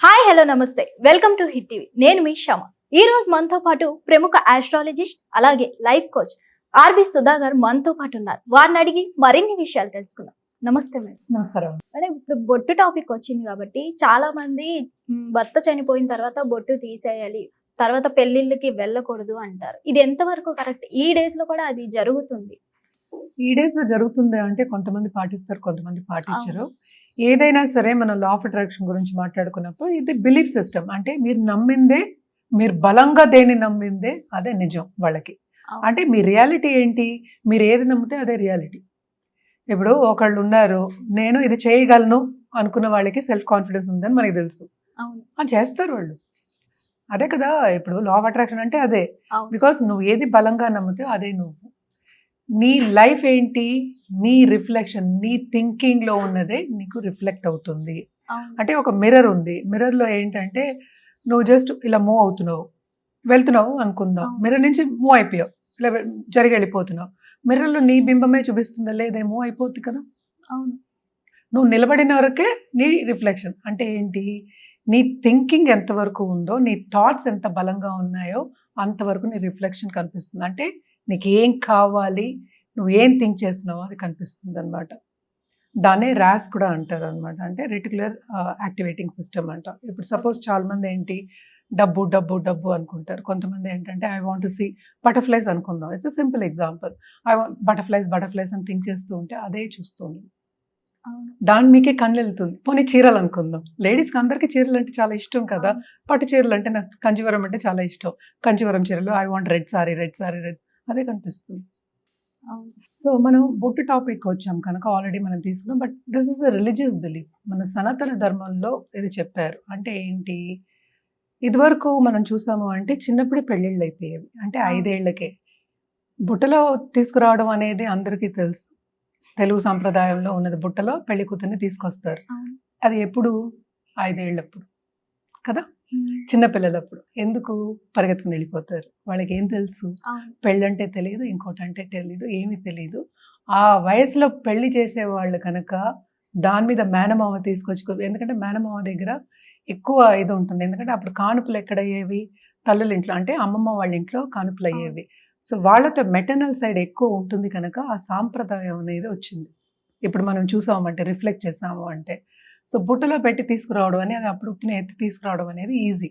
Hi hello నమస్తే welcome to hit TV. నేను మీ శమ. ఈ రోజు మనతో పాటు ప్రముఖ ఆస్ట్రాలజిస్ట్ అలాగే లైఫ్ కోచ్ ఆర్బి సుధా గారు మనతో పాటు ఉన్నారు. వారిని అడిగి మరిన్ని విషయాలు తెలుసుకుందాం. నమస్తే మేడం. నమస్కారం. మేడం, ఇప్పుడు బొట్టు టాపిక్ వచ్చింది కాబట్టి చాలా మంది భర్త చనిపోయిన తర్వాత బొట్టు తీసేయాలి, తర్వాత పెళ్లిళ్ళకి వెళ్ళకూడదు అంటారు. ఇది ఎంతవరకు కరెక్ట్? ఈ డేస్ లో కూడా అది జరుగుతుంది. ఈ డేస్ లో జరుగుతుంది అంటే కొంతమంది పాటిస్తారు, కొంతమంది పాటించరు. ఏదైనా సరే మనం లా ఆఫ్ అట్రాక్షన్ గురించి మాట్లాడుకున్నప్పుడు ఇది బిలీఫ్ సిస్టమ్. అంటే మీరు నమ్మిందే, మీరు బలంగా దేన్ని నమ్మిందే అదే నిజం వాళ్ళకి. అంటే మీ రియాలిటీ ఏంటి? మీరు ఏది నమ్మితే అదే రియాలిటీ. ఇప్పుడు ఒకళ్ళు ఉన్నారు, నేను ఇది చేయగలను అనుకున్న వాళ్ళకి సెల్ఫ్ కాన్ఫిడెన్స్ ఉందని మనకి తెలుసు. అని చేస్తారు వాళ్ళు. అదే కదా ఇప్పుడు లా ఆఫ్ అట్రాక్షన్ అంటే అదే. బికాస్ నువ్వు ఏది బలంగా నమ్మితే అదే నువ్వు. నీ లైఫ్ ఏంటి? నీ రిఫ్లెక్షన్, నీ థింకింగ్ లో ఉన్నదే నీకు రిఫ్లెక్ట్ అవుతుంది. అంటే ఒక మిర్రర్ ఉంది. మిర్రర్ లో ఏంటంటే నువ్వు జస్ట్ ఇలా మూవ్ అవుతున్నావు, వెళ్తున్నావు అనుకుందాం. మిర్రర్ నుంచి మూవ్ అయిపోయావు, ఇలా జరిగి వెళ్ళిపోతున్నావు. మిర్రర్ లో నీ బింబమే చూపిస్తుందా? లేదే, మూవ్ అయిపోద్ది కదా. అవును. నువ్వు నిలబడిన వరకే నీ రిఫ్లెక్షన్. అంటే ఏంటి? నీ థింకింగ్ ఎంతవరకు ఉందో, నీ థాట్స్ ఎంత బలంగా ఉన్నాయో అంతవరకు నీ రిఫ్లెక్షన్ కనిపిస్తుంది. అంటే నీకు ఏం కావాలి, నువ్వు ఏం థింక్ చేస్తున్నావో అది కనిపిస్తుంది అనమాట. దాన్నే ర్యాస్ కూడా అంటారు అనమాట. అంటే రెటిక్యులర్ యాక్టివేటింగ్ సిస్టమ్ అంట. ఇప్పుడు సపోజ్ చాలా మంది ఏంటి, డబ్బు డబ్బు డబ్బు అనుకుంటారు. కొంతమంది ఏంటంటే I want to see butterflies అనుకుందాం. It's a simple example. I want butterflies butterflies అని థింక్ చేస్తూ ఉంటే అదే చూస్తుంది. దాని మీకే కళ్ళు వెళ్తుంది. పోనీ చీరలు అనుకుందాం. లేడీస్కి అందరికీ చీరలు అంటే చాలా ఇష్టం కదా. పట్టు చీరలు అంటే నాకు కంచివరం అంటే చాలా ఇష్టం. కంచివరం చీరలు, I want red sorry red sorry red, అదే కనిపిస్తుంది. సో మనం బొట్టు టాపిక్ వచ్చాం కనుక ఆల్రెడీ మనం తీసుకున్నాం. But this is a religious belief. మన సనాతన ధర్మంలో ఇది చెప్పారు. అంటే ఏంటి? ఇదివరకు మనం చూసాము అంటే చిన్నప్పుడే పెళ్ళిళ్ళు అయిపోయేవి. అంటే 5 ఏళ్లకే బుట్టలో తీసుకురావడం అనేది అందరికీ తెలుసు. తెలుగు సాంప్రదాయంలో ఉన్నది బుట్టలో పెళ్లి కూతుర్ని తీసుకొస్తారు. అది ఎప్పుడు? 5 ఏళ్ళప్పుడు కదా, చిన్నపిల్లలప్పుడు. ఎందుకు? పరిగెత్తుకుని వెళ్ళిపోతారు. వాళ్ళకి ఏం తెలుసు? పెళ్ళంటే తెలియదు, ఇంకోటి అంటే తెలియదు, ఏమీ తెలియదు. ఆ వయసులో పెళ్లి చేసేవాళ్ళు కనుక దాని మీద మేనమామ తీసుకొచ్చి, ఎందుకంటే మేనమామ దగ్గర ఎక్కువ ఇది ఉంటుంది. ఎందుకంటే అప్పుడు కానుపులు ఎక్కడయ్యేవి? తల్లుల ఇంట్లో, అంటే అమ్మమ్మ వాళ్ళ ఇంట్లో కానుపులు అయ్యేవి. సో వాళ్ళతో మెటర్నల్ సైడ్ ఎక్కువ ఉంటుంది కనుక ఆ సాంప్రదాయం అనేది వచ్చింది. ఇప్పుడు మనం చూసామంటే, రిఫ్లెక్ట్ చేసాము అంటే, సో బుట్టలో పెట్టి తీసుకురావడం అనేది, అప్పుడు ఎత్తి తీసుకురావడం అనేది ఈజీ.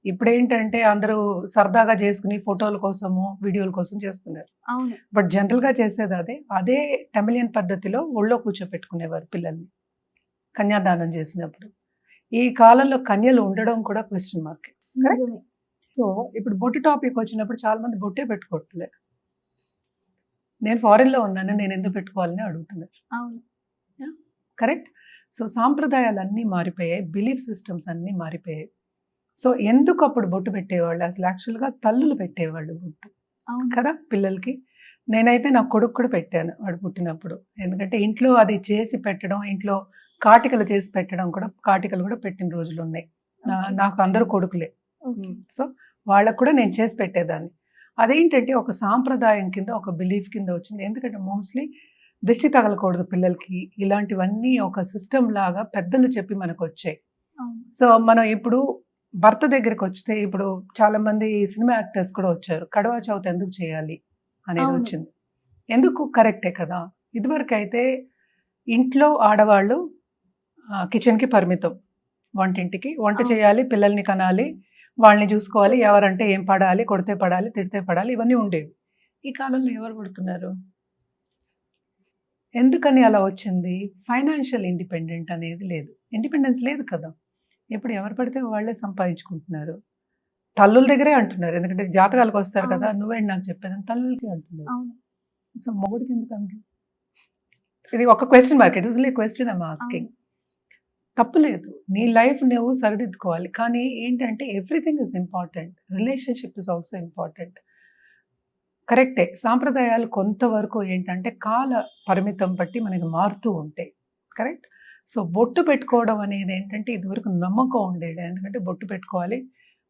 ఇప్పుడు ఏంటంటే అందరూ సరదాగా చేసుకుని ఫోటోల కోసము, వీడియోల కోసం చేస్తున్నారు. బట్ జనరల్గా చేసేది అదే టెమిలియన్ పద్ధతిలో ఒళ్ళో కూర్చోపెట్టుకునేవారు పిల్లల్ని కన్యాదానం చేసినప్పుడు. ఈ కాలంలో కన్యలు ఉండడం కూడా క్వశ్చన్ మార్క్. సో ఇప్పుడు బొట్టు టాపిక్ వచ్చినప్పుడు చాలా మంది బొట్టే పెట్టుకోవట్లే. నేను ఫారెన్లో ఉన్నాను, నేను ఎందుకు పెట్టుకోవాలని అడుగుతున్నారు. కరెక్ట్. సో సాంప్రదాయాలు అన్నీ మారిపోయాయి, బిలీఫ్ సిస్టమ్స్ అన్నీ మారిపోయాయి. సో ఎందుకు అప్పుడు బొట్టు పెట్టేవాళ్ళు? అసలు యాక్చువల్గా తల్లులు పెట్టేవాళ్ళు బొట్టు కదా పిల్లలకి. నేనైతే నా కొడుకు కూడా పెట్టాను వాడు పుట్టినప్పుడు. ఎందుకంటే ఇంట్లో అది చేసి పెట్టడం, ఇంట్లో కాటికలు చేసి పెట్టడం కూడా, కాటికలు కూడా పెట్టిన రోజులు ఉన్నాయి. నాకు అందరూ కొడుకులే. సో వాళ్ళకు కూడా నేను చేసి పెట్టేదాన్ని. అదేంటంటే ఒక సాంప్రదాయం కింద, ఒక బిలీఫ్ కింద వచ్చింది. ఎందుకంటే మోస్ట్లీ దిష్టి తగలకూడదు పిల్లలకి, ఇలాంటివన్నీ ఒక సిస్టమ్ లాగా పెద్దలు చెప్పి మనకు వచ్చాయి. సో మనం ఇప్పుడు భర్త దగ్గరికి వస్తే, ఇప్పుడు చాలా మంది సినిమా యాక్టర్స్ కూడా వచ్చారు. కడవా చౌత్ ఎందుకు చేయాలి అనేది వచ్చింది. ఎందుకు? కరెక్టే కదా. ఇదివరకు అయితే ఇంట్లో ఆడవాళ్ళు కిచెన్కి పరిమితం, వంటింటికి, వంట చేయాలి, పిల్లల్ని కనాలి, వాళ్ళని చూసుకోవాలి, ఎవరంటే ఏం పడాలి, కొడితే పడాలి, తిడితే పడాలి, ఇవన్నీ ఉండేవి. ఈ కాలంలో ఎవరు పడుతున్నారు? ఎందుకని అలా వచ్చింది? ఫైనాన్షియల్ ఇండిపెండెంట్ అనేది లేదు, ఇండిపెండెన్స్ లేదు కదా. ఇప్పుడు ఎవరు పడితే వాళ్ళే సంపాదించుకుంటున్నారు. తల్లుల దగ్గరే అంటున్నారు, ఎందుకంటే జాతకాలకు వస్తారు కదా, నువ్వేంటి నాకు చెప్పేదని తల్లులకి అంటున్నారు. సో మొగుడికి ఎందుకు అంటారు? ఇది ఒక question mark. It is only question I'm asking. తప్పులేదు, నీ లైఫ్ నువ్వు సరిదిద్దుకోవాలి. కానీ ఏంటంటే everything is important, relationship is also important. కరెక్టే, సాంప్రదాయాలు కొంతవరకు ఏంటంటే కాల పరిమితం బట్టి మనకి మారుతూ ఉంటాయి. కరెక్ట్. సో బొట్టు పెట్టుకోవడం అనేది ఏంటంటే ఇదివరకు నమ్మకం ఉండేది. ఎందుకంటే బొట్టు పెట్టుకోవాలి,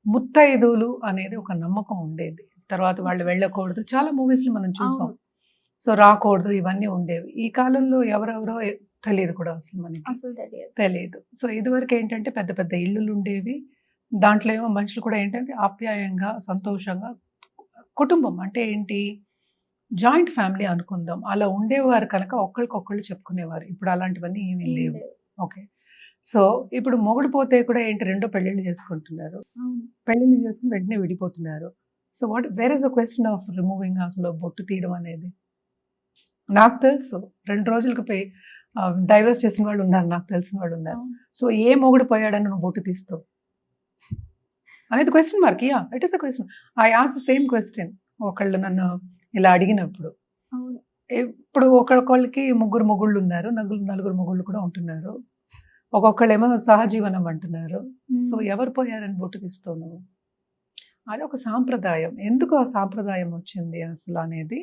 ముత్తైదువులు అనేది ఒక నమ్మకం ఉండేది. తర్వాత వాళ్ళు వెళ్ళకూడదు, చాలా మూవీస్లో మనం చూసాం. సో రాకూడదు, ఇవన్నీ ఉండేవి. ఈ కాలంలో ఎవరెవరో తెలియదు కూడా అసలు మనకి. అసలు తెలియదు. తెలీదు. సో ఇదివరకు ఏంటంటే పెద్ద పెద్ద ఇల్లులు ఉండేవి. దాంట్లో ఏమో మనుషులు కూడా ఏంటంటే ఆప్యాయంగా, సంతోషంగా కుటుంబం అంటే ఏంటి? జాయింట్ ఫ్యామిలీ అనుకుందాం. అలా ఉండేవారు కనుక ఒకళ్ళకొకళ్ళు చెప్పుకునేవారు. ఇప్పుడు అలాంటివన్నీ ఏమీ ఏం లేవు. లేదు. ఓకే. సో ఇప్పుడు మొగుడు పోతే కూడా ఏంటి రెండో పెళ్ళిళ్ళు చేసుకుంటున్నారు. అవును. పెళ్ళిళ్ళు చేసుకొని వెంటనే విడిపోతున్నారు. So where is the question of removing అసలు బొట్టు తీయడం అనేది? నాకు తెలుసు 2 రోజులకి డైవర్స్ చేసిన వాళ్ళు ఉన్నారు. నాకు తెలిసిన వాళ్ళు ఉన్నారు. అవును. సో ఏ మొగుడు పోయాడని నువ్వు బొట్టు తీస్తావు? అనేది question mark. Yeah! It is a question. I asked the same question ఒకళ్ళు నన్ను ఇలా అడిగినప్పుడు. అవును. ఇప్పుడు ఒక్కొక్కళ్ళకి ముగ్గురు మొగుళ్ళు ఉన్నారు. నలుగురు మొగుళ్ళు కూడా ఉంటున్నారు. ఒక్కొక్కళ్ళేమో సహజీవనం అంటున్నారు. సో హ్మ్. ఎవరు పోయారని బొట్టు తీస్తావు నువ్వు? అది ఒక సాంప్రదాయం. ఎందుకు ఆ సాంప్రదాయం వచ్చింది అసలు అనేది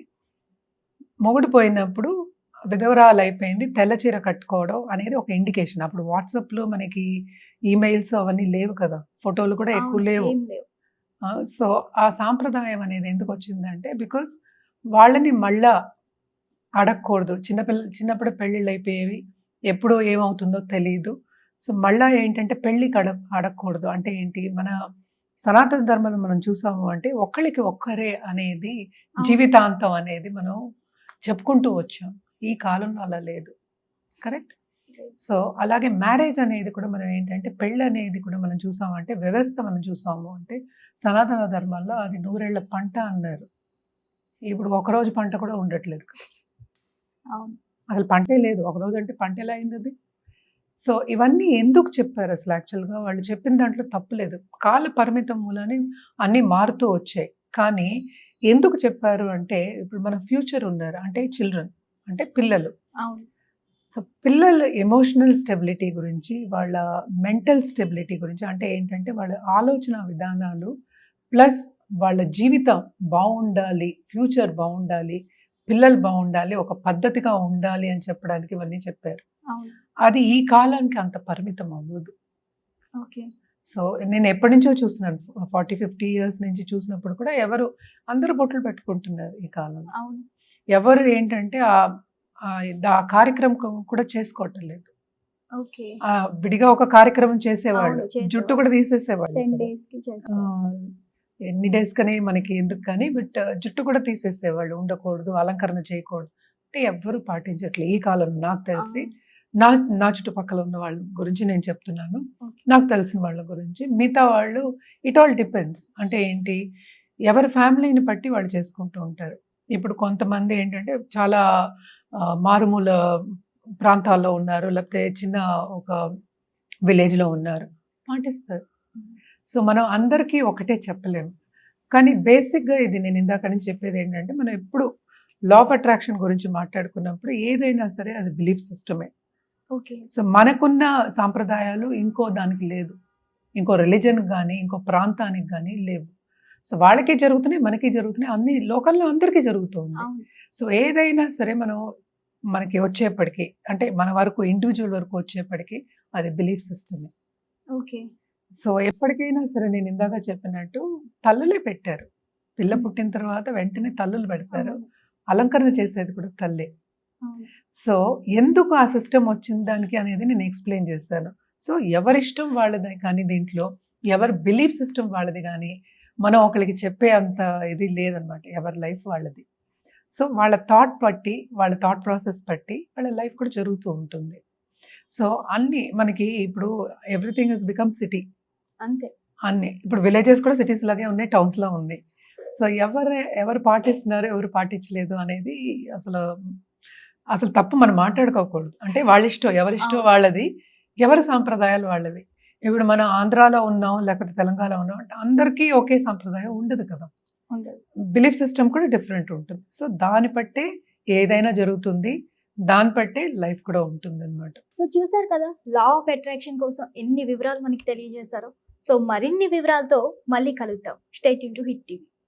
మొగుడు పోయినప్పుడు విధవరాలు అయిపోయింది. తెల్ల చీర కట్టుకోవడం అనేది ఒక ఇండికేషన్. అప్పుడు వాట్సాప్‌లో మనకి ఈమెయిల్స్ అవన్నీ లేవు కదా! ఫోటోలు కూడా ఎక్కువ అవును. లేవు. ఏం లేవు. సో ఆ సాంప్రదాయం అనేది ఎందుకు వచ్చిందంటే బికాజ్ వాళ్ళని మళ్ళా అడగకూడదు. చిన్నప్పుడు పెళ్ళిళ్ళు అయిపోయేవి. ఎప్పుడు ఏమవుతుందో తెలీదు. సో మళ్ళా ఏంటంటే పెళ్ళికి అడగకూడదు. అంటే ఏంటి? మన సనాతన ధర్మంలో మనం చూసాము అంటే ఒక్కళ్ళకి ఒక్కరే అనేది అవును. జీవితాంతం అనేది మనం చెప్పుకుంటూ వచ్చాం. ఈ కాలంలో అలా లేదు. కరెక్ట్? లేదు. సో అలాగే మ్యారేజ్ అనేది కూడా మనం ఏంటంటే పెళ్ళి అనేది కూడా మనం చూసామంటే వ్యవస్థ మనం చూసాము అంటే సనాతన ధర్మాల్లో అది 100 ఏళ్ల పంట అన్నారు. ఇప్పుడు ఒకరోజు పంట కూడా ఉండట్లేదు. అవును. అసలు పంటే లేదు. ఒకరోజు అంటే పంట ఎలా అయింది అది? సో ఇవన్నీ ఎందుకు చెప్పారు అసలు యాక్చువల్‌గా? వాళ్ళు చెప్పిన దాంట్లో తప్పు లేదు. కాల పరిమితం మూలానే అన్నీ మారుతూ వచ్చాయి. కానీ ఎందుకు చెప్పారు అంటే ఇప్పుడు మన ఫ్యూచర్ ఉన్నారు. అంటే చిల్డ్రన్ అంటే పిల్లలు. అవును. సో పిల్లల ఎమోషనల్ స్టెబిలిటీ గురించి, వాళ్ళ మెంటల్ స్టెబిలిటీ గురించి అంటే ఏంటంటే వాళ్ళ ఆలోచన విధానాలు ప్లస్ వాళ్ళ జీవితం బావుండాలి, ఫ్యూచర్ బావుండాలి, పిల్లలు బావుండాలి, ఒక పద్ధతిగా ఉండాలి అని చెప్పడానికి ఇవన్నీ చెప్పారు. అవును. అది ఈ కాలానికి అంత పరిమితం అవ్వదు. ఓకే. సో నేను ఎప్పటినుంచో చూస్తున్నాను. 40, 50 ఇయర్స్ నుంచి చూసినప్పుడు కూడా అందరూ బొట్లు పెట్టుకుంటున్నారు ఈ కాలంలో. అవును. ఎవరు ఏంటంటే ఆ కార్యక్రమం కూడా చేసుకోవటం లేదు. ఓకే. విడిగా ఒక కార్యక్రమం చేసేవాళ్ళు. అవును. చేసేవాళ్ళు. జుట్టు కూడా తీసేసేవాళ్ళు 10 కదా! డేస్‌కి చేస్తారు. ఎన్ని డేస్ కని మనకి ఎందుకు కానీ బట్ జుట్టు కూడా తీసేసేవాళ్ళు. ఉండకూడదు, అలంకరణ చేయకూడదు. అంటే ఎవ్వరు పాటించట్లేదు ఈ కాలంలో నాకు తెలిసి. అవును. నా నా చుట్టుపక్కల ఉన్న వాళ్ళ గురించి నేను చెప్తున్నాను. ఓకే. నాకు తెలిసిన వాళ్ళ గురించి. మిగతా వాళ్ళు ఇట్ ఆల్ డిపెండ్స్. అంటే ఏంటి? ఎవరి ఫ్యామిలీని బట్టి వాళ్ళు చేసుకుంటూ ఉంటారు. ఇప్పుడు కొంతమంది ఏంటంటే చాలా మారుమూల ప్రాంతాల్లో ఉన్నారు. లేకపోతే చిన్న ఒక విలేజ్‌లో ఉన్నారు. పాటిస్తారు. హ్మ్. సో మనం అందరికీ ఒకటే చెప్పలేము. కానీ బేసిక్‌గా ఇది నేను ఇందాక నుంచి చెప్పేదేంటంటే మనం ఎప్పుడు లా ఆఫ్ అట్రాక్షన్ గురించి మాట్లాడుకున్నప్పుడు ఏదైనా సరే అది బిలీఫ్ సిస్టమే. ఓకే. సో మనకున్న సాంప్రదాయాలు ఇంకో దానికి లేదు. ఇంకో రిలిజన్‌కి గాని, ఇంకో ప్రాంతానికి గాని లేవు. సో వాళ్ళకి జరుగుతున్నాయి, మనకి జరుగుతున్నాయి. అన్ని లోకల్‌లో అందరికీ జరుగుతూ ఉంది. అవును. సో ఏదైనా సరే మనకి వచ్చేప్పటికి అంటే మన వరకు ఇండివిడ్యువల్ వరకు వచ్చేప్పటికి అది బిలీఫ్ సిస్టమే. ఓకే. సో ఎప్పటికైనా సరే నేను ఇందాక చెప్పినట్టు తల్లులే పెట్టారు. పిల్ల హ్మ్. పుట్టిన తర్వాత వెంటనే తల్లులు పెడతారు. అవును. అలంకరణ చేసేది కూడా తల్లే. అవును. సో ఎందుకు ఆ సిస్టమ్ వచ్చిన దానికి అనేది నేను ఎక్స్‌ప్లెయిన్ చేశాను. సో ఎవరిష్టం వాళ్ళది కానీ దీంట్లో ఎవరి బిలీఫ్ సిస్టమ్ వాళ్ళది గానీ, మనం ఒకళ్ళకి చెప్పే అంత ఇది లేదనమాట. ఎవరి లైఫ్ వాళ్ళది. సో వాళ్ళ వాళ్ళ థాట్ ప్రాసెస్ బట్టి వాళ్ళ లైఫ్ కూడా జరుగుతూ ఉంటుంది. సో అన్నీ మనకి ఇప్పుడు ఎవ్రీథింగ్ హస్ బికమ్ సిటీ. అంతే. అన్నీ. ఇప్పుడు విలేజెస్ కూడా సిటీస్ లాగే ఉన్నాయి. టౌన్స్‌లా ఉంది. సో ఎవరు పాటిస్తున్నారు, ఎవరు పాటించలేదు అనేది అసలు తప్పు మనం మాట్లాడుకోకూడదు. అంటే వాళ్ళిష్టం. ఎవరిష్టం అవును. వాళ్ళది. ఎవరి సాంప్రదాయాలు వాళ్ళవి. ఇప్పుడు మనం ఆంధ్రాలో ఉన్నాం, లేకపోతే తెలంగాణలో ఉన్నాం అంటే అందరికీ ఒకే సాంప్రదాయం ఉండదు కదా! ఉండదు. బిలీఫ్ సిస్టమ్ కూడా డిఫరెంట్ ఉంటుంది. సో దాన్ని బట్టే ఏదైనా జరుగుతుంది. దాన్ని బట్టే లైఫ్ కూడా ఉంటుందన్నమాట. సో చూసారు కదా లా ఆఫ్ అట్రాక్షన్ కోసం ఎన్ని వివరాలు మనకి తెలియజేశారో. సో మరిన్ని వివరాలతో మళ్ళీ కలుద్దాం. Stay tune to hit TV.